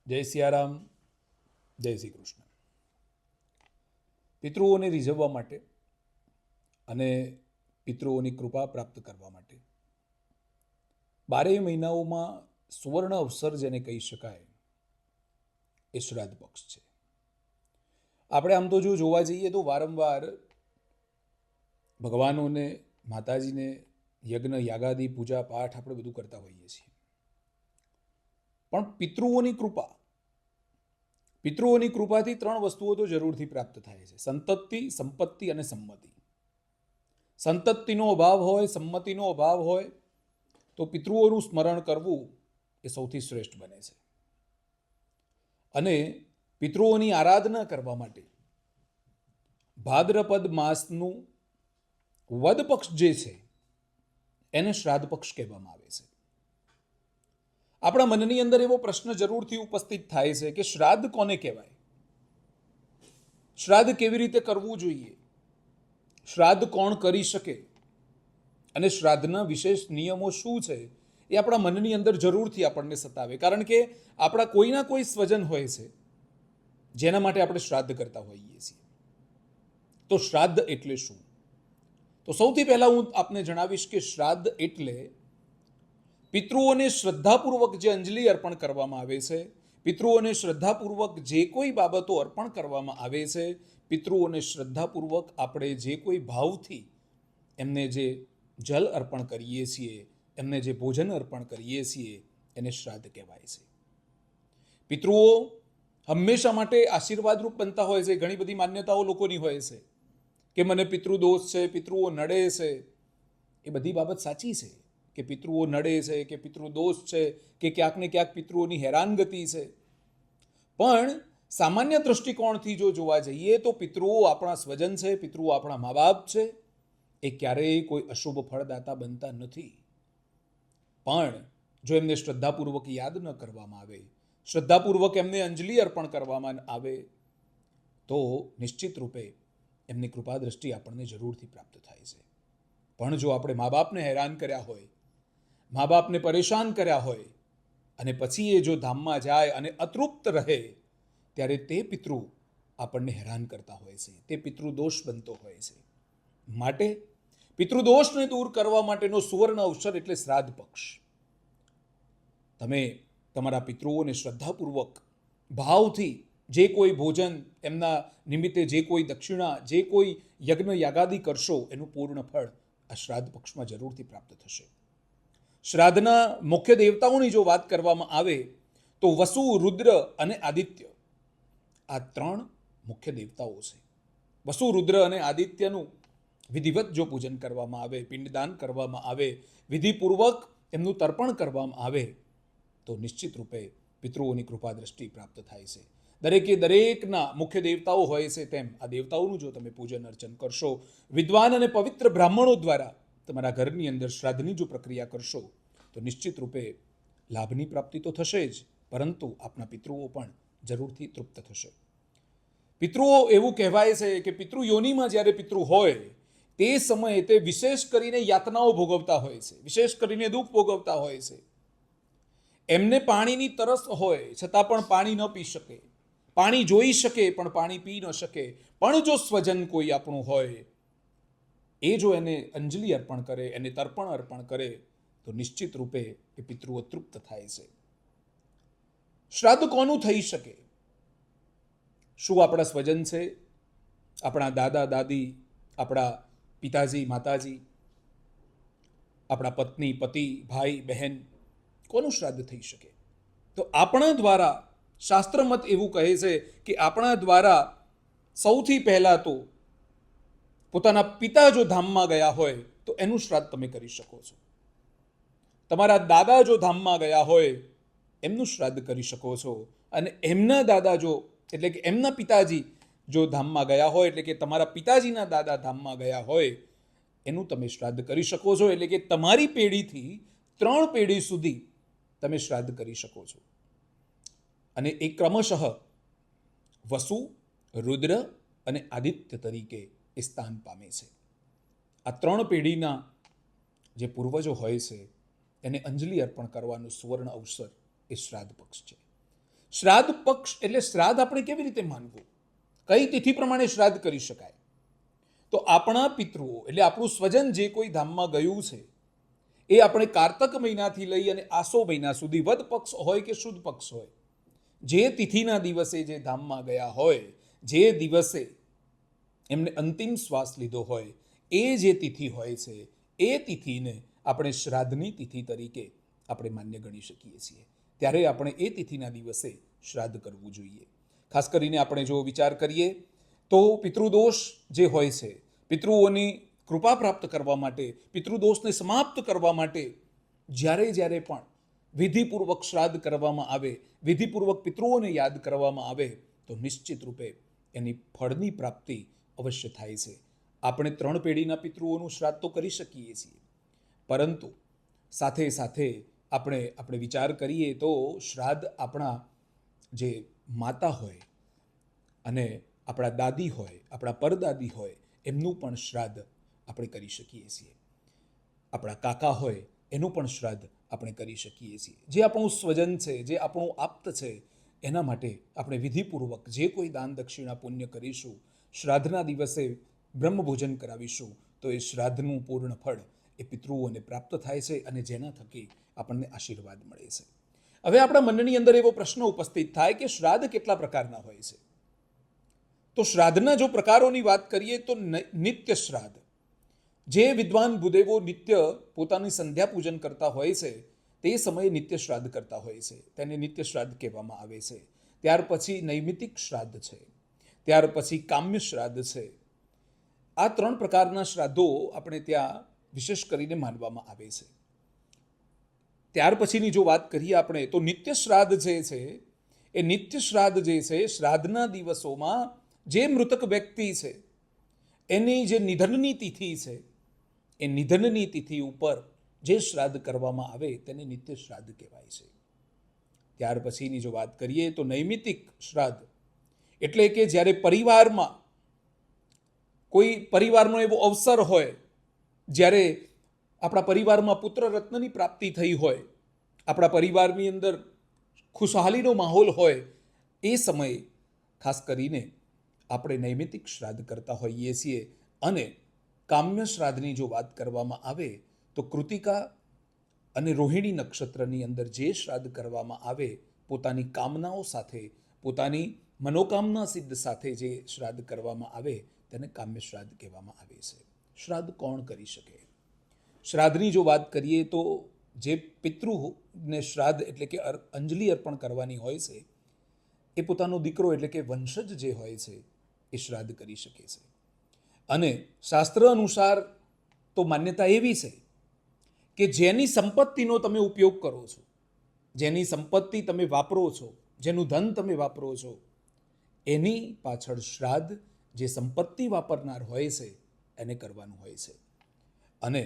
જય સિયારામ, જય શ્રી કૃષ્ણ. પિતૃઓને રીઝવવા માટે અને પિતૃઓની કૃપા પ્રાપ્ત કરવા માટે 12 મહિનાઓમાં સુવર્ણ અવસર જેને કહી શકાય એ શ્રાદ્ધ પક્ષ છે. આપણે આમ તો જો જોવા જઈએ તો વારંવાર ભગવાનોને, માતાજીને યજ્ઞ, યાગાદી, પૂજા પાઠ આપણે બધું કરતા હોઈએ છીએ, પણ પિતૃઓની કૃપાથી 3 વસ્તુઓ તો જરૂરથી પ્રાપ્ત થાય છે: સંતતિ, સંપત્તિ અને સંમતિ. સંતતિનો અભાવ હોય, સંમતિનો અભાવ હોય તો પિતૃઓનું સ્મરણ કરવું એ સૌથી શ્રેષ્ઠ બને છે. અને પિતૃઓની આરાધના કરવા માટે ભાદ્રપદ માસનું વદ પક્ષ જે છે એને શ્રાદ્ધ પક્ષ કહેવામાં આવે છે. આપણા મનની અંદર એવો પ્રશ્ન જરૂરથી ઉપસ્થિત થાય છે કે શ્રાદ્ધ કોને કહેવાય? શ્રાદ્ધ કેવી રીતે કરવું જોઈએ? શ્રાદ્ધ કોણ કરી શકે? અને શ્રાદ્ધના વિશેષ નિયમો શું છે? એ આપણા મનની અંદર જરૂરથી આપણને સતાવે. કારણ કે આપણા કોઈના કોઈ સ્વજન હોય છે જેના માટે આપણે શ્રાદ્ધ કરતા હોઈએ છીએ. તો શ્રાદ્ધ એટલે શું? તો સૌથી પહેલા હું આપને જણાવીશ કે શ્રાદ્ધ એટલે પિતૃઓને શ્રદ્ધાપૂર્વક જે અંજલિ અર્પણ કરવામાં આવે છે, પિતૃઓને શ્રદ્ધાપૂર્વક જે કોઈ બાબતો અર્પણ કરવામાં આવે છે, પિતૃઓને શ્રદ્ધાપૂર્વક આપણે જે કોઈ ભાવથી એમને જે જલ અર્પણ કરીએ છીએ, એમને જે ભોજન અર્પણ કરીએ છીએ, એને શ્રાદ્ધ કહેવાય છે. પિતૃઓ હંમેશા માટે આશીર્વાદરૂપ બનતા હોય છે. ઘણી બધી માન્યતાઓ લોકોની હોય છે કે મને પિતૃદોષ છે, પિતૃઓ નડે છે. એ બધી બાબત સાચી છે કે પિતૃઓ નડે છે, કે પિતૃદોષ છે, કે ક્યાંક ને ક્યાંક પિતૃઓની હેરાનગતિ છે. પણ સામાન્ય દૃષ્ટિકોણથી જો જોવા જઈએ તો પિતૃઓ આપણા સ્વજન છે, પિતૃઓ આપણા મા બાપ છે. એ ક્યારેય કોઈ અશુભ ફળદાતા બનતા નથી. પણ જો એમને શ્રદ્ધાપૂર્વક યાદ ન કરવામાં આવે, શ્રદ્ધાપૂર્વક એમને અંજલિ અર્પણ કરવામાં આવે તો નિશ્ચિત રૂપે એમની કૃપા દ્રષ્ટિ આપણને જરૂરથી પ્રાપ્ત થાય છે. પણ જો આપણે મા બાપને હેરાન કર્યા હોય, મા બાપને પરેશાન કર્યા હોય અને પછી એ જો ધામમાં જાય અને અતૃપ્ત રહે, ત્યારે તે પિતૃ આપણને હેરાન કરતા હોય છે, તે પિતૃદોષ બનતો હોય છે. માટે પિતૃદોષને દૂર કરવા માટેનો સુવર્ણ અવસર એટલે શ્રાદ્ધ પક્ષ. તમે તમારા પિતૃઓને શ્રદ્ધાપૂર્વક, ભાવથી જે કોઈ ભોજન, એમના નિમિત્તે જે કોઈ દક્ષિણા, જે કોઈ યજ્ઞ યાગાદી કરશો, એનું પૂર્ણ ફળ આ શ્રાદ્ધ પક્ષમાં જરૂરથી પ્રાપ્ત થશે. શ્રાદ્ધના મુખ્ય દેવતાઓની જો વાત કરવામાં આવે તો વસુ, રુદ્ર અને આદિત્ય, આ 3 મુખ્ય દેવતાઓ છે. વસુ, રુદ્ર અને આદિત્યનું વિધિવત જો પૂજન કરવામાં આવે, પિંડદાન કરવામાં આવે, વિધિપૂર્વક એમનું તર્પણ કરવામાં આવે તો નિશ્ચિત રૂપે પિતૃઓની કૃપા દ્રષ્ટિ પ્રાપ્ત થાય છે. દરેકના મુખ્ય દેવતાઓ હોય છે, તેમ આ દેવતાઓનું જો તમે પૂજન અર્ચન કરશો, વિદ્વાન અને પવિત્ર બ્રાહ્મણો દ્વારા તમારા ઘરની અંદર શ્રાદ્ધની જો પ્રક્રિયા કરશો તો નિશ્ચિત રૂપે લાભની પ્રાપ્તિ તો થશે જ, પરંતુ આપના પિતૃઓ પણ જરૂરથી તૃપ્ત થશે. પિતૃઓ એવું કહેવાય છે કે પિતૃ યોનિમાં જ્યારે પિતૃ હોય તે સમયે તે વિશેષ કરીને યાતનાઓ ભોગવતા હોય છે, વિશેષ કરીને દુઃખ ભોગવતા હોય છે. એમને પાણીની તરસ હોય છતાં પણ પાણી ન પી શકે, પાણી જોઈ શકે પણ પાણી પી ન શકે. પણ જો સ્વજન કોઈ આપણું હોય, એ જો એને અંજલિ અર્પણ કરે, એને તર્પણ અર્પણ કરે તો નિશ્ચિત રૂપે એ પિતૃઓ તૃપ્ત થાય છે. શ્રાદ્ધ કોનું થઈ શકે? શું આપણા સ્વજન છે, આપણા દાદા દાદી, આપણા પિતાજી માતાજી, આપણા પત્ની પતિ, ભાઈ બહેન, કોનું શ્રાદ્ધ થઈ શકે? તો આપણા દ્વારા શાસ્ત્રમત એવું કહે છે કે આપણા દ્વારા સૌથી પહેલા તો પોતાના પિતા જો ધામમાં ગયા હોય તો એનું શ્રાદ્ધ તમે કરી શકો છો. તમારા દાદા જો ધામમાં ગયા હોય એમનું શ્રાદ્ધ કરી શકો છો. અને એમના દાદા જો, એટલે કે એમના પિતાજી જો ધામમાં ગયા હોય, એટલે કે તમારા પિતાજીના દાદા ધામમાં ગયા હોય, એનું તમે શ્રાદ્ધ કરી શકો છો. એટલે કે તમારી પેઢીથી 3 પેઢી સુધી તમે શ્રાદ્ધ કરી શકો છો. અને એ ક્રમશઃ વસુ, રુદ્ર અને આદિત્ય તરીકે એ સ્થાન પામે છે. આ 3 પેઢીના જે પૂર્વજો હોય છે એને અંજલિ અર્પણ કરવાનું સુવર્ણ અવસર એ શ્રાદ્ધ પક્ષ છે. શ્રાદ્ધ પક્ષ એટલે શ્રાદ્ધ આપણે કેવી રીતે માનવું, કઈ તિથિ પ્રમાણે શ્રાદ્ધ કરી શકાય? તો આપણા પિતૃઓ એટલે આપણું સ્વજન જે કોઈ ધામમાં ગયું છે એ આપણે કારતક મહિનાથી લઈ અને આસો મહિના સુધી વદ પક્ષ હોય કે શુદ્ધ પક્ષ હોય, જે તિથિના દિવસે જે ધામમાં ગયા હોય, જે દિવસે એમને અંતિમ શ્વાસ લીધો હોય, એ જે તિથિ હોય છે એ તિથિને આપણે શ્રાદ્ધની તિથિ તરીકે આપણે માન્ય ગણી શકીએ છીએ. ત્યારે આપણે એ તિથિના દિવસે શ્રાદ્ધ કરવું જોઈએ. ખાસ કરીને આપણે જો વિચાર કરીએ તો પિતૃદોષ જે હોય છે, પિતૃઓની કૃપા પ્રાપ્ત કરવા માટે, પિતૃદોષને સમાપ્ત કરવા માટે જ્યારે જ્યારે પણ વિધિપૂર્વક શ્રાદ્ધ કરવામાં આવે, વિધિપૂર્વક પિતૃઓને યાદ કરવામાં આવે તો નિશ્ચિત રૂપે એની ફળની પ્રાપ્તિ અવશ્ય થાય છે. આપણે 3 પેઢીના પિતૃઓનું શ્રાદ્ધ તો કરી શકીએ છીએ, પરંતુ સાથે સાથે આપણે વિચાર કરીએ તો શ્રાદ્ધ આપણા જે માતા હોય અને આપણા દાદી હોય, આપણા પરદાદી હોય, એમનું પણ શ્રાદ્ધ આપણે કરી શકીએ છીએ. આપણા કાકા હોય એનું પણ શ્રાદ્ધ આપણે કરી શકીએ છીએ. જે આપણું સ્વજન છે, જે આપણું આપ્ત છે, એના માટે આપણે વિધિપૂર્વક જે કોઈ દાન દક્ષિણા પુણ્ય કરીશું, શ્રાદ્ધના દિવસે બ્રહ્મભોજન કરાવીશું, તો એ શ્રાદ્ધનું પૂર્ણ ફળ એ પિતૃઓને પ્રાપ્ત થાય છે અને જેના થકી આપણને આશીર્વાદ મળે છે. હવે આપણા મનની અંદર એવો પ્રશ્ન ઉપસ્થિત થાય કે શ્રાદ્ધ કેટલા પ્રકારના હોય છે? તો શ્રાદ્ધના જો પ્રકારોની વાત કરીએ તો નિત્ય શ્રાદ્ધ, જે વિદ્વાન ભૂદેવો નિત્ય પોતાની સંધ્યા પૂજન કરતા હોય છે તે સમયે નિત્ય શ્રાદ્ધ કરતા હોય છે, તેને નિત્ય શ્રાદ્ધ કહેવામાં આવે છે. ત્યાર પછી નૈમિતિક શ્રાદ્ધ છે, ત્યાર પછી કામ્ય શ્રાદ્ધ છે. આ 3 પ્રકારના શ્રાદ્ધો આપણે ત્યાં વિશેષ કરીને માનવામાં આવે છે. ત્યાર પછીની જો વાત કરીએ આપણે તો નિત્ય શ્રાદ્ધ જે છે એ નિત્ય શ્રાદ્ધ જે છે, શ્રાદ્ધના દિવસોમાં જે મૃતક વ્યક્તિ છે એની જે નિધનની તિથિ છે, એ નિધનની તિથિ ઉપર જે શ્રાદ્ધ કરવામાં આવે તેને નિત્ય શ્રાદ્ધ કહેવાય છે. ત્યાર પછીની જો વાત કરીએ તો નૈમિતિક શ્રાદ્ધ એટલે કે જ્યારે પરિવારમાં કોઈ પરિવારનો એવો અવસર હોય, જ્યારે આપણા પરિવારમાં પુત્ર રત્નની પ્રાપ્તિ થઈ હોય, આપણા પરિવારની અંદર ખુશહાલીનો માહોલ હોય, એ સમયે ખાસ કરીને આપણે નૈમિતિક શ્રાદ્ધ કરતા હોઈએ છીએ. અને કામ્ય શ્રાદ્ધની જો વાત કરવામાં આવે તો કૃતિકા અને રોહિણી નક્ષત્રની અંદર જે શ્રાદ્ધ કરવામાં આવે, પોતાની કામનાઓ સાથે, પોતાની મનોકામના સિદ્ધ સાથે જે શ્રાદ્ધ કરવામાં આવે તેને કામ્ય શ્રાદ્ધ કહેવામાં આવે છે. શ્રાદ્ધ કોણ કરી શકે? શ્રાદ્ધની જો વાત કરીએ તો જે પિતૃને શ્રાદ્ધ એટલે કે અંજલિ અર્પણ કરવાની હોય છે, એ પોતાનો દીકરો એટલે કે વંશજ જે હોય છે એ શ્રાદ્ધ કરી શકે છે. અને શાસ્ત્ર અનુસાર તો માન્યતા એવી છે કે જેની સંપત્તિનો તમે ઉપયોગ કરો છો, જેની સંપત્તિ તમે વાપરો છો, જેનું ધન તમે વાપરો છો, એની પાછળ શ્રાદ્ધ જે સંપત્તિ વાપરનાર હોય છે એને કરવાનું હોય છે. અને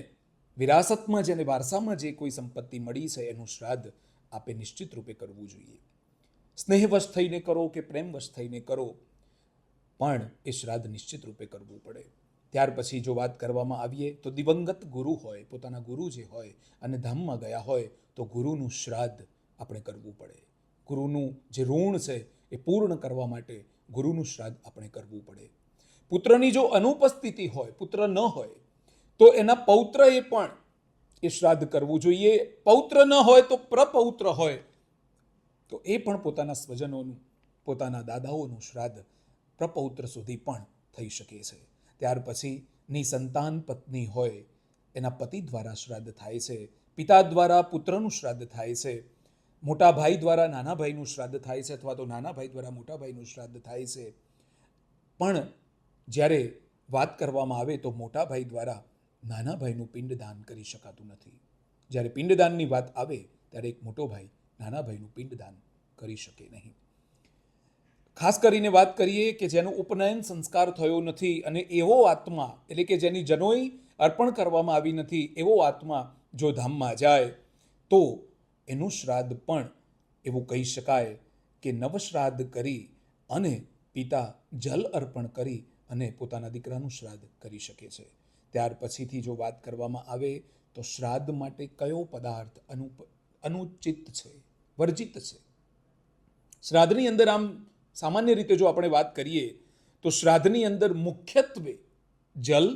વિરાસતમાં જેને વારસામાં જે કોઈ સંપત્તિ મળી છે એનું શ્રાદ્ધ આપે નિશ્ચિત રૂપે કરવું જોઈએ. સ્નેહવશ થઈને કરો કે પ્રેમવશ થઈને કરો, પણ એ શ્રાદ્ધ નિશ્ચિત રૂપે કરવું પડે. ત્યાર પછી જો વાત કરવામાં આવીએ તો દિવંગત ગુરુ હોય, પોતાના ગુરુ જે હોય અને ધામમાં ગયા હોય તો ગુરુનું શ્રાદ્ધ આપણે કરવું પડે. ગુરુનું જે ઋણ છે એ પૂર્ણ કરવા માટે ગુરુનું શ્રાદ્ધ આપણે કરવું પડે. પુત્રની જો અનુપસ્થિતિ હોય, પુત્ર ન હોય, તો એના પૌત્રએ પણ એ શ્રાદ્ધ કરવું જોઈએ. પૌત્ર ન હોય તો પ્રપૌત્ર હોય તો એ પણ પોતાના સ્વજનોનું, પોતાના દાદાઓનું શ્રાદ્ધ પ્રપૌત્ર સુધી પણ થઈ શકે છે. ત્યાર પછી નિસંતાન પત્ની હોય એના પતિ દ્વારા શ્રાદ્ધ થાય છે, પિતા દ્વારા પુત્રનું શ્રાદ્ધ થાય છે, મોટા ભાઈ દ્વારા નાના ભાઈનું શ્રાદ્ધ થાય છે, અથવા તો નાના ભાઈ દ્વારા મોટા ભાઈનું શ્રાદ્ધ થાય છે. પણ જ્યારે વાત કરવામાં આવે તો મોટા ભાઈ દ્વારા નાના ભાઈનું પિંડદાન કરી શકાતું નથી. જ્યારે પિંડદાનની વાત આવે ત્યારે એક મોટો ભાઈ નાના ભાઈનું પિંડદાન કરી શકે નહીં. ખાસ કરીને વાત કરીએ કે જેનો ઉપનયન સંસ્કાર થયો નથી અને એવો આત્મા એટલે કે જેની જનોઈ અર્પણ કરવામાં આવી નથી, એવો આત્મા જો ધામમાં જાય તો એનું શ્રાદ્ધ પણ એવું કહી શકાય કે નવશ્રાદ્ધ કરી અને પિતા જલ અર્પણ કરી અને પોતાના દીકરાનું શ્રાદ્ધ કરી શકે છે. ત્યાર પછીથી જો વાત કરવામાં આવે તો શ્રાદ્ધ માટે કયો પદાર્થ અનુચિત છે, વર્જિત છે, શ્રાદ્ધની અંદર આમ સામાન્ય રીતે જો આપણે વાત કરીએ તો શ્રાદ્ધની અંદર મુખ્યત્વે જલ,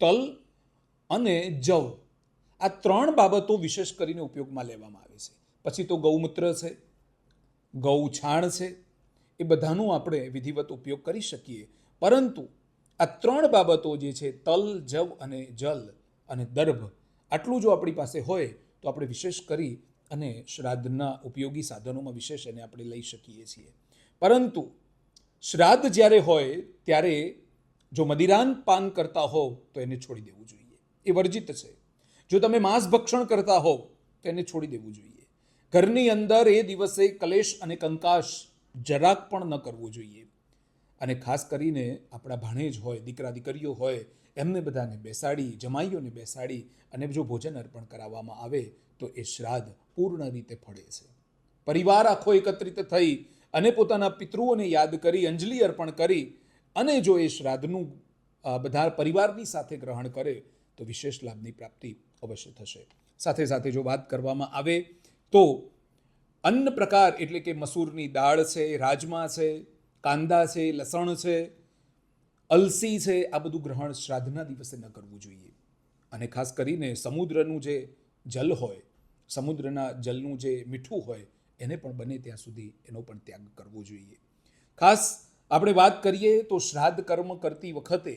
તલ અને જવ આ 3 બાબતો વિશેષ કરીને ઉપયોગમાં લેવામાં આવે છે. પછી તો ગૌમૂત્ર છે, ગૌ છાણ છે, એ બધાનો આપણે વિધિવત ઉપયોગ કરી શકીએ. પરંતુ આ 3 બાબતો જે છે તલ, જવ અને જલ અને દર્ભ, આટલું જો આપણી પાસે હોય તો આપણે વિશેષ કરી અને શ્રાદ્ધના ઉપયોગી સાધનોમાં વિશેષ એને આપણે લઈ શકીએ છીએ. પરંતુ શ્રાદ્ધ જ્યારે હોય ત્યારે જો મદિરાન પાન કરતા હોવ તો એને છોડી દેવું જોઈએ, એ વર્જિત છે. જો તમે માંસ ભક્ષણ કરતા હોવ તો એને છોડી દેવું જોઈએ. ઘરની અંદર એ દિવસે કલેશ અને કંકાશ જરાક પણ ન કરવું જોઈએ. અને ખાસ કરીને આપણા ભાણેજ હોય, દીકરા દીકરીઓ હોય, એમને બધાને બેસાડી, જમાઈઓને બેસાડી અને જો ભોજન અર્પણ કરાવવામાં આવે તો એ શ્રાદ્ધ પૂર્ણ રીતે ફળે છે. પરિવાર આખો એકત્રિત થઈ અને પોતાના પિતૃઓને યાદ કરી, અંજલિ અર્પણ કરી અને જો એ શ્રાદ્ધનું બધા પરિવારની સાથે ગ્રહણ કરે તો વિશેષ લાભની પ્રાપ્તિ અવશ્ય થશે. સાથે સાથે જો વાત કરવામાં આવે તો અન્ન પ્રકાર એટલે કે મસૂરની દાળ છે, રાજમા છે, કાંદા છે, લસણ છે, અલસી છે, આ બધું ગ્રહણ શ્રાદ્ધના દિવસે ન કરવું જોઈએ. અને ખાસ કરીને સમુદ્રનું જે જલ હોય, સમુદ્રના જલનું જે મીઠું હોય એને પણ બને ત્યાં સુધી એનો પણ ત્યાગ કરવો જોઈએ. ખાસ આપણે વાત કરીએ તો શ્રાદ્ધ કર્મ કરતી વખતે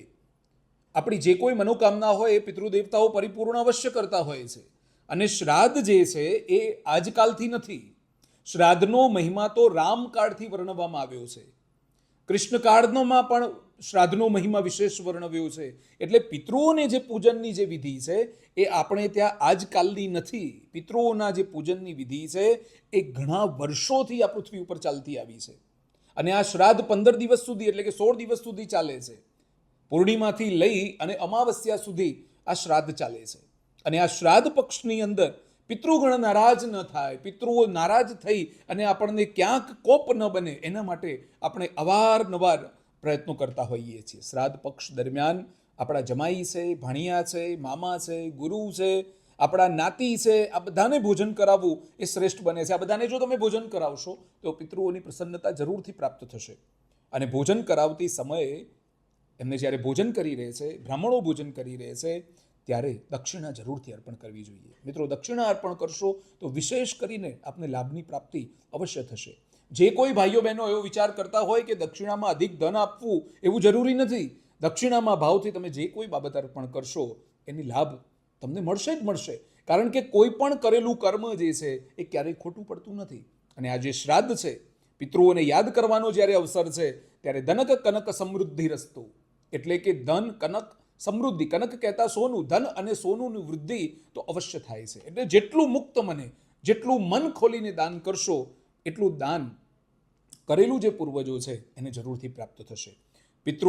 આપણી જે કોઈ મનોકામના હોય એ પિતૃદેવતાઓ પરિપૂર્ણ અવશ્ય કરતા હોય છે. અને શ્રાદ્ધ જે છે એ આજકાલથી નથી. શ્રાદ્ધનો મહિમા તો રામકાળથી વર્ણવવામાં આવ્યો છે. કૃષ્ણકાળમાં પણ શ્રાદ્ધનો મહિમા વિશેષ વર્ણવ્યો છે. એટલે પિતૃઓને જે પૂજનની જે વિધિ છે એ આપણે ત્યાં આજકાલની નથી. પિતૃઓના જે પૂજનની વિધિ છે એ ઘણા વર્ષોથી આ પૃથ્વી ઉપર ચાલતી આવી છે. અને આ શ્રાદ્ધ 15 દિવસ સુધી એટલે કે 16 દિવસ સુધી ચાલે છે. પૂર્ણિમાથી લઈ અને અમાવસ્યા સુધી આ શ્રાદ્ધ ચાલે છે. અને આ શ્રાદ્ધ પક્ષની અંદર પિતૃગણ નારાજ ન થાય, પિતૃઓ નારાજ થઈ અને આપણને ક્યાંક કોપ ન બને એના માટે આપણે અવારનવાર પ્રયત્નો કરતા હોઈએ છીએ. શ્રાદ્ધ પક્ષ દરમિયાન આપણા જમાઈ છે, ભાણિયા છે, મામા છે, ગુરુ છે, આપણા નાતી છે, આ બધાને ભોજન કરાવવું એ શ્રેષ્ઠ બને છે. આ બધાને જો તમે ભોજન કરાવશો તો પિતૃઓની પ્રસન્નતા જરૂરથી પ્રાપ્ત થશે. અને ભોજન કરાવતી સમયે એમને જ્યારે ભોજન કરી રહે છે, બ્રાહ્મણો ભોજન કરી રહે છે ત્યારે દક્ષિણા જરૂરથી અર્પણ કરવી જોઈએ. મિત્રો, દક્ષિણા અર્પણ કરશો તો વિશેષ કરીને આપને લાભની પ્રાપ્તિ અવશ્ય થશે. જે કોઈ ભાઈઓ બહેનો એવો વિચાર કરતા હોય કે દક્ષિણામાં અધિક ધન આપવું એવું જરૂરી નથી. દક્ષિણામાં ભાવથી તમે જે કોઈ બાબત અર્પણ કરશો એની લાભ તમને મળશે જ મળશે. કારણ કે કોઈ પણ કરેલું કર્મ જે છે એ ક્યારેય ખોટું પડતું નથી. અને આ જે શ્રાદ્ધ છે, પિતૃઓને યાદ કરવાનો જ્યારે અવસર છે ત્યારે ધનક કનક સમૃદ્ધિ રસ્તો, એટલે કે ધન, કનક, સમૃદ્ધિ. કનક કહેતા સોનું, ધન અને સોનુંની વૃદ્ધિ તો અવશ્ય થાય છે. એટલે જેટલું મુક્ત મને, જેટલું મન ખોલીને દાન કરશો એટલું દાન કરેલું જે પૂર્વજો છે એને જરૂરથી પ્રાપ્ત થશે. પિતૃ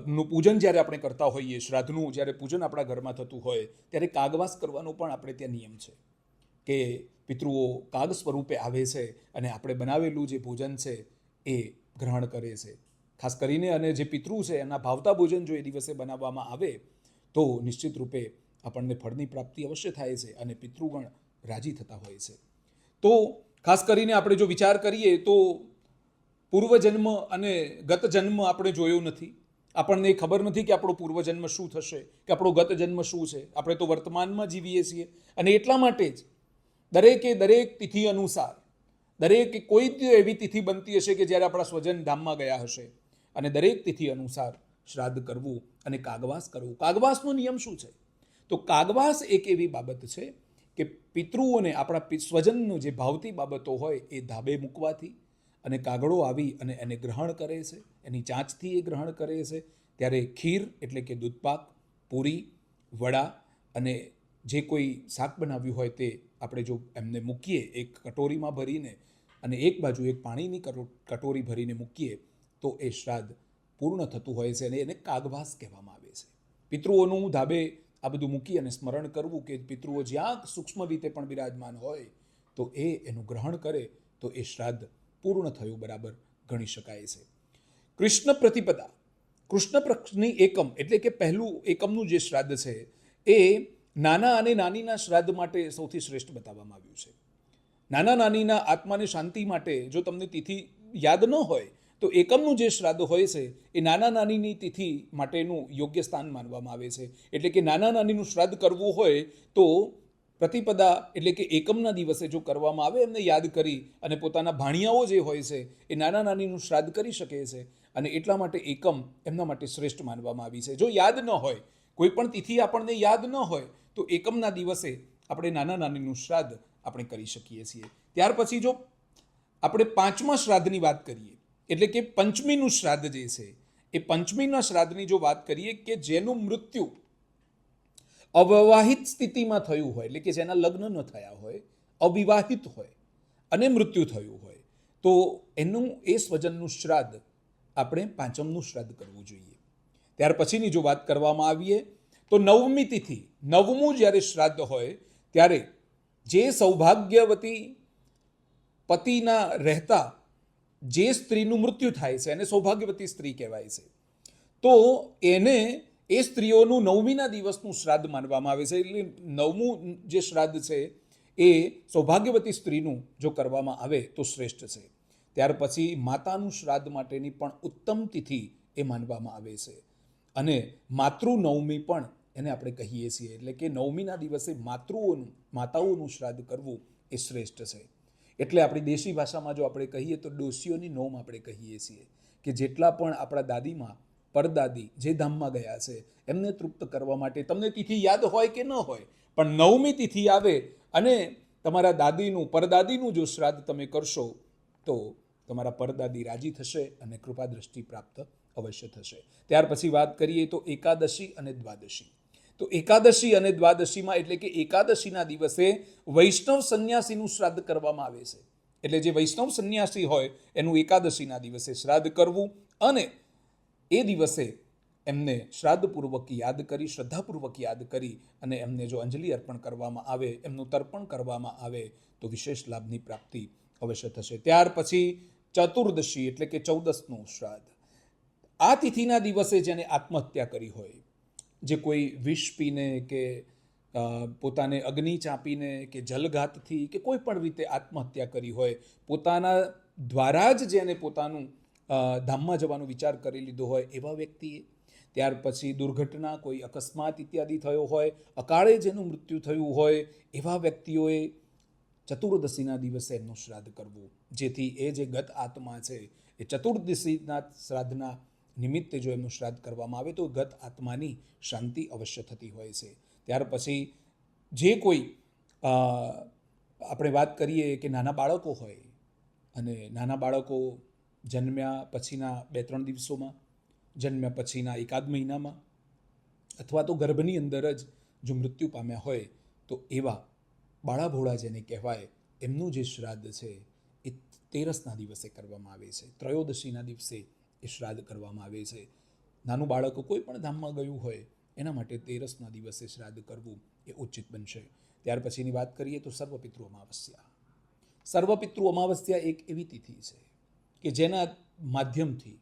નું પૂજન જ્યારે આપણે કરતા હોઈએ, શ્રાદ્ધનું જ્યારે પૂજન આપણા ઘરમાં થતું હોય ત્યારે કાગવાસ કરવાનો પણ આપણે ત્યાં નિયમ છે કે પિતૃઓ કાગ સ્વરૂપે આવે છે અને આપણે બનાવેલું જે ભોજન છે એ ગ્રહણ કરે છે. ખાસ કરીને અને જે પિતૃ છે એના ભાવતા ભોજન જો એ દિવસે બનાવવામાં આવે તો નિશ્ચિત રૂપે આપણને ફળની પ્રાપ્તિ અવશ્ય થાય છે અને પિતૃગણ રાજી થતા હોય છે. તો ખાસ કરીને આપણે જો વિચાર કરીએ તો પૂર્વજન્મ અને ગત જન્મ આપણે જોયો નથી. આપણને ખબર નથી કે આપણો પૂર્વજન્મ શું થશે, કે આપણો ગત જન્મ શું છે. આપણે તો વર્તમાનમાં જીવીએ છીએ અને એટલા માટે જ દરેક તિથિ અનુસાર દરેક કોઈ એવી તિથિ બનતી હશે કે જ્યારે આપણા સ્વજન ધામમાં ગયા હશે અને દરેક તિથિ અનુસાર શ્રાદ્ધ કરવું અને કાગવાસ કરવું. કાગવાસનો નિયમ શું છે? તો કાગવાસ એક એવી બાબત છે કે પિતૃઓને, આપણા સ્વજનનો જે ભાવતી બાબતો હોય એ ધાબે મૂકવાથી અને કાગડો આવી અને એને ગ્રહણ કરે છે, એની ચાંચથી એ ગ્રહણ કરે છે. ત્યારે ખીર એટલે કે દૂધપાક, પૂરી, વડા અને જે કોઈ શાક બનાવ્યું હોય તે આપણે જો એમને મૂકીએ એક કટોરીમાં ભરીને અને એક બાજુ એક પાણીની કટોરી ભરીને મૂકીએ તો એ શ્રાદ્ધ પૂર્ણ થતું હોય છે અને એને કાગવાસ કહેવામાં આવે છે. પિતૃઓનું ધાબે આ બધું મૂકી અને સ્મરણ કરવું કે પિતૃઓ જ્યાં સૂક્ષ્મ રીતે પણ બિરાજમાન હોય તો એ એનું ગ્રહણ કરે તો એ શ્રાદ્ધ પૂર્ણ થયું બરાબર ગણી શકાય છે. કૃષ્ણ પ્રતિપદા, કૃષ્ણ પક્ષની એકમ એટલે કે પહેલું એકમનું જે શ્રાદ્ધ છે એ નાના અને નાનીના શ્રાદ્ધ માટે સૌથી શ્રેષ્ઠ બતાવવામાં આવ્યું છે. નાના નાનીના આત્માને શાંતિ માટે જો તમને તિથિ યાદ ન હોય તો એકમનું જે શ્રાદ્ધ હોય છે એ નાના નાનીની તિથિ માટેનું યોગ્ય સ્થાન માનવામાં આવે છે. એટલે કે નાના નાનીનું શ્રાદ્ધ કરવું હોય તો પ્રતિપદા એટલે કે એકમના દિવસે જો કરવામાં આવે એમને યાદ કરી અને પોતાના ભાણિયાઓ જે હોય છે એ નાના નાનીનું શ્રાદ્ધ કરી શકે છે. અને એટલા માટે એકમ એમના માટે શ્રેષ્ઠ માનવામાં આવી છે. જો યાદ ન હોય, કોઈ પણ તિથિ આપણને યાદ ન હોય તો એકમના દિવસે આપણે નાના નાનીનું શ્રાદ્ધ આપણે કરી શકીએ છીએ. ત્યાર પછી જો આપણે પાંચમા શ્રાદ્ધની વાત કરીએ એટલે કે પંચમીનું શ્રાદ્ધ જે છે એ પંચમીના શ્રાદ્ધની જો વાત કરીએ કે જેનું મૃત્યુ અવિવાહિત સ્થિતિમાં થયું હોય, એટલે કે જેના લગ્ન ન થયા હોય, અવિવાહિત હોય અને મૃત્યુ થયું હોય તો એનું એ સ્વજનનું શ્રાદ્ધ આપણે પાંચમનું શ્રાદ્ધ કરવું જોઈએ. ત્યાર પછીની જો વાત કરવામાં આવીએ તો નવમી તિથિ, નવમું જ્યારે શ્રાદ્ધ હોય ત્યારે જે સૌભાગ્યવતી પતિના રહેતા જે સ્ત્રીનું મૃત્યુ થાય છે એને સૌભાગ્યવતી સ્ત્રી કહેવાય છે. તો એને એ સ્ત્રીઓનું નવમીના દિવસનું શ્રાદ્ધ માનવામાં આવે છે. એટલે નવમું જે શ્રાદ્ધ છે એ સૌભાગ્યવતી સ્ત્રીનું જો કરવામાં આવે તો શ્રેષ્ઠ છે. ત્યાર પછી માતાનું શ્રાદ્ધ માટેની પણ ઉત્તમ તિથિ એ માનવામાં આવે છે. અને માતૃનવમી પણ એને આપણે કહીએ છીએ. એટલે કે નવમીના દિવસે માતાઓનું શ્રાદ્ધ કરવું એ શ્રેષ્ઠ છે. એટલે આપણી દેશી ભાષામાં જો આપણે કહીએ તો ડોશીઓની નોમ આપણે કહીએ છીએ કે જેટલા પણ આપણા દાદીમાં પરદાદી જે ધામમાં ગયા છે એમને તૃપ્ત કરવા માટે તમને તિથિ યાદ હોય કે ન હોય પણ નવમી તિથિ આવે અને તમારા દાદીનું પરદાદીનું જો શ્રાદ્ધ તમે કરશો તો તમારા પરદાદી રાજી થશે અને કૃપા દ્રષ્ટિ પ્રાપ્ત અવશ્ય થશે. ત્યાર પછી વાત કરીએ તો એકાદશી અને દ્વાદશી. તો એકાદશી અને દ્વાદશીમાં એટલે કે એકાદશીના દિવસે વૈષ્ણવ સંન્યાસીનું શ્રાદ્ધ કરવામાં આવે છે. એટલે જે વૈષ્ણવ સંન્યાસી હોય એનું એકાદશીના દિવસે શ્રાદ્ધ કરવું અને એ દિવસે એમને શ્રાદ્ધપૂર્વક યાદ કરી, શ્રદ્ધાપૂર્વક યાદ કરી અને એમને જો અંજલિ અર્પણ કરવામાં આવે, એમનું તર્પણ કરવામાં આવે તો વિશેષ લાભની પ્રાપ્તિ અવશ્ય થશે. ત્યાર પછી ચતુર્દશી એટલે કે 14નું શ્રાદ્ધ. આ તિથિના દિવસે જેને આત્મહત્યા કરી હોય, જે કોઈ વિષ પીને કે પોતાને અગ્નિ ચાંપીને કે જલઘાતથી કે કોઈ પણ રીતે આત્મહત્યા કરી હોય, પોતાના દ્વારા જ જેને પોતાનું ધામમાં જવાનો વિચાર કરી લીધો હોય એવા વ્યક્તિએ, ત્યાર પછી દુર્ઘટના, કોઈ અકસ્માત ઇત્યાદિ થયો હોય, અકાળે જેનું મૃત્યુ થયું હોય એવા વ્યક્તિઓએ ચતુર્દશીના દિવસે એમનું શ્રાદ્ધ કરવું, જેથી એ જે ગત આત્મા છે એ ચતુર્દશીના શ્રાદ્ધના નિમિત્તે જો એમનું શ્રાદ્ધ કરવામાં આવે તો ગત આત્માની શાંતિ અવશ્ય થતી હોય છે. ત્યાર પછી જે કોઈ આપણે વાત કરીએ કે નાના બાળકો હોય અને નાના બાળકો જન્મ્યા પછીના 2-3 દિવસોમાં, જન્મ્યા પછીના એકાદ મહિનામાં અથવા તો ગર્ભની અંદર જ જો મૃત્યુ પામ્યા હોય તો એવા બાળાભોળા જેને કહેવાય એમનું જે શ્રાદ્ધ છે એ તેરસના દિવસે કરવામાં આવે છે. ત્રયોદશીના દિવસે એ શ્રાદ્ધ કરવામાં આવે છે. નાનું બાળક કોઈ પણ ધામમાં ગયું હોય એના માટે તેરસના દિવસે શ્રાદ્ધ કરવું એ ઉચિત બનશે. ત્યાર પછીની વાત કરીએ તો સર્વપિતૃ અમાવસ્યા. સર્વપિતૃ અમાવસ્યા એક એવી તિથિ છે કે જેના માધ્યમથી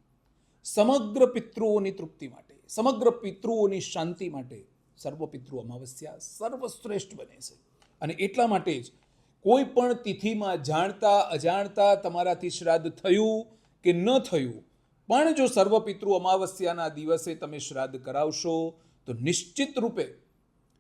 સમગ્ર પિતૃઓની તૃપ્તિ માટે, સમગ્ર પિતૃઓની શાંતિ માટે સર્વપિતૃ અમાવસ્યા સર્વશ્રેષ્ઠ બને છે. અને એટલા માટે જ કોઈ પણ તિથિમાં જાણતા અજાણતા તમારાથી શ્રાદ્ધ થયું કે ન થયું પણ જો સર્વપિતૃ અમાવસ્યાના દિવસે તમે શ્રાદ્ધ કરાવશો તો નિશ્ચિત રૂપે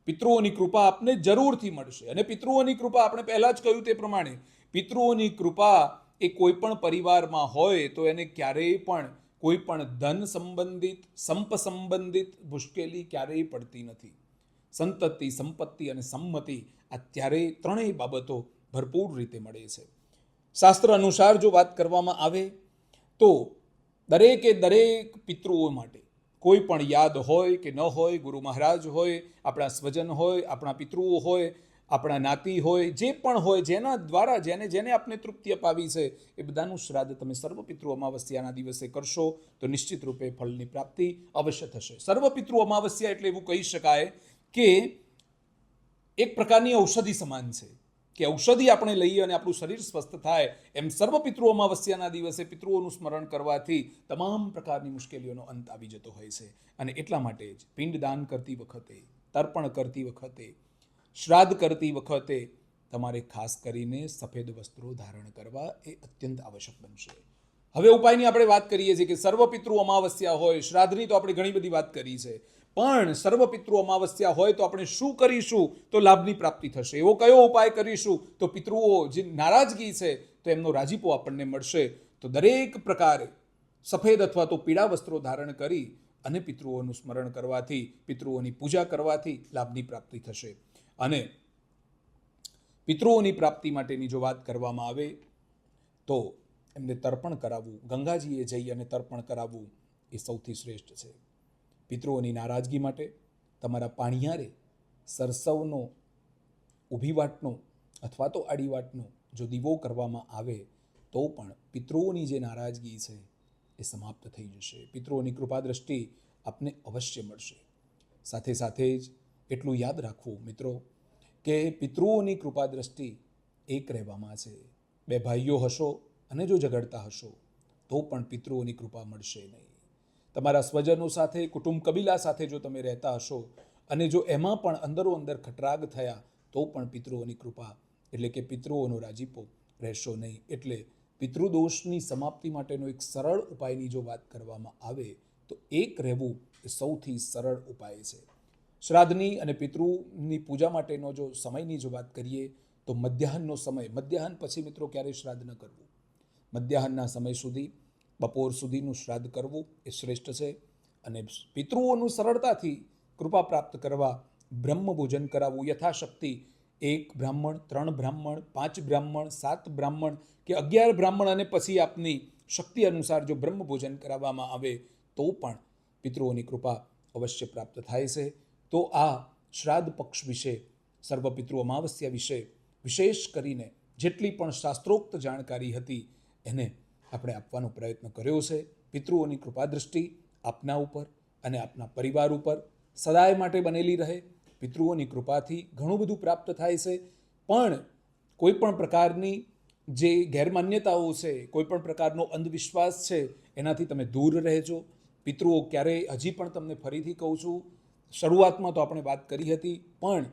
પિતૃઓની કૃપા આપને જરૂરથી મળશે. અને પિતૃઓની કૃપા આપણે પહેલાં જ કહ્યું તે પ્રમાણે પિતૃઓની કૃપા એ કોઈ પણ પરિવારમાં હોય તો એને ક્યારેય પણ કોઈ પણ ધન સંબંધિત, સંપ સંબંધિત મુશ્કેલી ક્યારેય પડતી નથી. સંતતિ, સંપત્તિ અને સંમતિ આ ત્યારેય ત્રણેય બાબતો ભરપૂર રીતે મળે છે. શાસ્ત્ર અનુસાર જો વાત કરવામાં આવે તો દરેકે દરેક પિતૃઓ માટે કોઈ પણ યાદ હોય કે ન હોય, ગુરુ મહારાજ હોય, આપણા સ્વજન હોય, આપણા પિતૃઓ હોય, આપણા નાતી હોય, જે પણ હોય, જેના દ્વારા જેને આપને તૃપ્તિ અપાવી છે એ બધાનું શ્રાદ્ધ તમે સર્વપિતૃ અમાવસ્યાના દિવસે કરશો તો નિશ્ચિત રૂપે ફળની પ્રાપ્તિ અવશ્ય થશે. સર્વપિતૃ અમાવસ્યા એટલે એવું કહી શકાય કે એક પ્રકારની ઔષધિ સમાન છે કે ઔષધિ આપણે લઈએ અને આપણું શરીર સ્વસ્થ થાય એમ સર્વપિતૃ અમાવસ્યાના દિવસે પિતૃઓનું સ્મરણ કરવાથી તમામ પ્રકારની મુશ્કેલીઓનો અંત આવી જતો હોય છે. અને એટલા માટે જ પિંડદાન કરતી વખતે, તર્પણ કરતી વખતે, શ્રાદ્ધ કરતી વખતે તમારે ખાસ કરીને સફેદ વસ્ત્રો ધારણ કરવા એ અત્યંત આવશ્યક બનશે. હવે ઉપાયની આપણે વાત કરીએ છીએ કે સર્વપિતૃ અમાવસ્યા હોય, શ્રાદ્ધની તો આપણે ઘણી બધી વાત કરી છે, પણ સર્વપિતૃ અમાવસ્યા હોય તો આપણે શું કરીશું તો લાભની પ્રાપ્તિ થશે? એવો કયો ઉપાય કરીશું તો પિતૃઓ જે નારાજગી છે તો એમનો રાજીપો આપણને મળશે? તો દરેક પ્રકારે સફેદ અથવા તો પીળા વસ્ત્રો ધારણ કરી અને પિતૃઓનું સ્મરણ કરવાથી, પિતૃઓની પૂજા કરવાથી લાભની પ્રાપ્તિ થશે. અને પિતૃઓની પ્રાપ્તિ માટેની જો વાત કરવામાં આવે તો એમને તર્પણ કરાવવું, ગંગાજીએ જઈ અને તર્પણ કરાવવું એ સૌથી શ્રેષ્ઠ છે. પિતૃઓની નારાજગી માટે તમારા પાણિયારે સરસવનો, ઊભી વાટનો અથવા તો આડી વાટનો જો દીવો કરવામાં આવે તો પણ પિતૃઓની જે નારાજગી છે એ સમાપ્ત થઈ જશે. પિતૃઓની કૃપા દ્રષ્ટિ આપને અવશ્ય મળશે. સાથે સાથે જ એટલું યાદ રાખવું મિત્રો કે પિતૃઓની કૃપા દ્રષ્ટિ એક રહેવામાં છે. બે ભાઈઓ હશો અને જો ઝઘડતા હશો તો પણ પિતૃઓની કૃપા મળશે નહીં. તમારા સ્વજનો સાથે, કુટુંબ કબીલા સાથે જો તમે રહેતા હશો અને જો એમાં પણ અંદરો અંદર ખટરાગ થયા તો પણ પિતૃઓની કૃપા એટલે કે પિતૃઓનો રાજીપો રહેશો નહીં. એટલે પિતૃદોષની સમાપ્તિ માટેનો એક સરળ ઉપાયની જો વાત કરવામાં આવે તો એક રહેવું એ સૌથી સરળ ઉપાય છે. શ્રાદ્ધની અને પિતૃની પૂજા માટેનો જો સમયની જો વાત કરીએ તો મધ્યાહનનો સમય, મધ્યાહન પછી મિત્રો ક્યારેય શ્રાદ્ધ ન કરવું. મધ્યાહનના સમય સુધી, બપોર સુધીનું શ્રાદ્ધ કરવું એ શ્રેષ્ઠ છે. અને પિતૃઓનું સરળતાથી કૃપા પ્રાપ્ત કરવા બ્રહ્મ ભોજન કરાવવું યથાશક્તિ. 1 બ્રાહ્મણ, 3 બ્રાહ્મણ, 5 બ્રાહ્મણ, 7 બ્રાહ્મણ કે 11 બ્રાહ્મણ અને પછી આપની શક્તિ અનુસાર જો બ્રહ્મ ભોજન કરાવવામાં આવે તો પણ પિતૃઓની કૃપા અવશ્ય પ્રાપ્ત થાય છે. તો આ શ્રાદ્ધ પક્ષ વિશે, સર્વપિતૃ અમાવસ્યા વિશે વિશેષ કરીને જેટલી પણ શાસ્ત્રોક્ત જાણકારી હતી એને આપણે આપવાનો પ્રયત્ન કર્યો છે. પિતૃઓની કૃપા દ્રષ્ટિ આપના ઉપર અને આપના પરિવાર ઉપર સદાય માટે બનેલી રહે. પિતૃઓની કૃપાથી ઘણું બધું પ્રાપ્ત થાય છે, પણ કોઈ પણ પ્રકારની જે ગેરમાન્યતાઓ છે, કોઈ પણ પ્રકારનો અંધવિશ્વાસ છે એનાથી તમે દૂર રહેજો. પિતૃઓ ક્યારેય, હજી પણ તમને ફરીથી કહું છું, શરૂઆતમાં તો આપણે વાત કરી હતી, પણ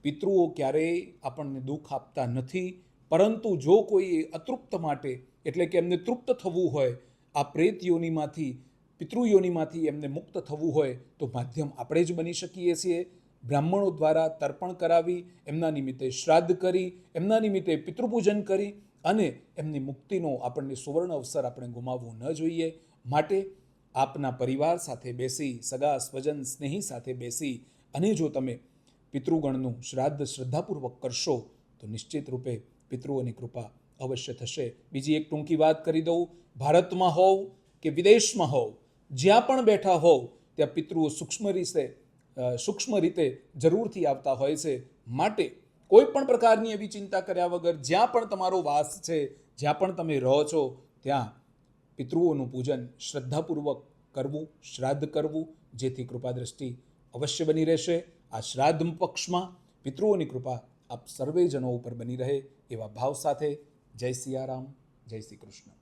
પિતૃઓ ક્યારેય આપણને દુઃખ આપતા નથી. પરંતુ જો કોઈ અતૃપ્ત માટે એટલે કે એમને તૃપ્ત થવું હોય, આ પ્રેત યોનિમાંથી, પિતૃ યોનિમાંથી એમને મુક્ત થવું હોય તો માધ્યમ આપણે જ બની શકીએ છીએ. બ્રાહ્મણો દ્વારા તર્પણ કરાવી, એમના નિમિત્તે શ્રાદ્ધ કરી, એમના નિમિત્તે પિતૃપૂજન કરી અને એમની મુક્તિનો આપણને સુવર્ણ અવસર આપણે ગુમાવવો ન જોઈએ. માટે આપના પરિવાર સાથે બેસી, સગા સ્વજન સ્નેહી સાથે બેસી અને જો તમે પિતૃગણનું શ્રાદ્ધ શ્રદ્ધાપૂર્વક કરશો તો નિશ્ચિત રૂપે પિતૃઓની કૃપા અવશ્ય થશે. બીજી એક ટૂંકી વાત કરી દઉં, ભારતમાં હોવ કે વિદેશમાં હોવ, જ્યાં પણ બેઠા હોવ ત્યાં પિતૃઓ સૂક્ષ્મ રીતે જરૂરથી આવતા હોય છે. માટે કોઈ પણ પ્રકારની એવી ચિંતા કર્યા વગર જ્યાં પણ તમારો વાસ છે, જ્યાં પણ તમે રહો છો ત્યાં પિતૃઓનું પૂજન શ્રદ્ધાપૂર્વક કરવું, શ્રાદ્ધ કરવું, જેથી કૃપા દ્રષ્ટિ અવશ્ય બની રહેશે. આ શ્રાદ્ધ પક્ષમાં પિતૃઓની કૃપા આપ સર્વે જનો ઉપર બની રહે એવા ભાવ સાથે જય સિયારામ, જય શ્રી કૃષ્ણ.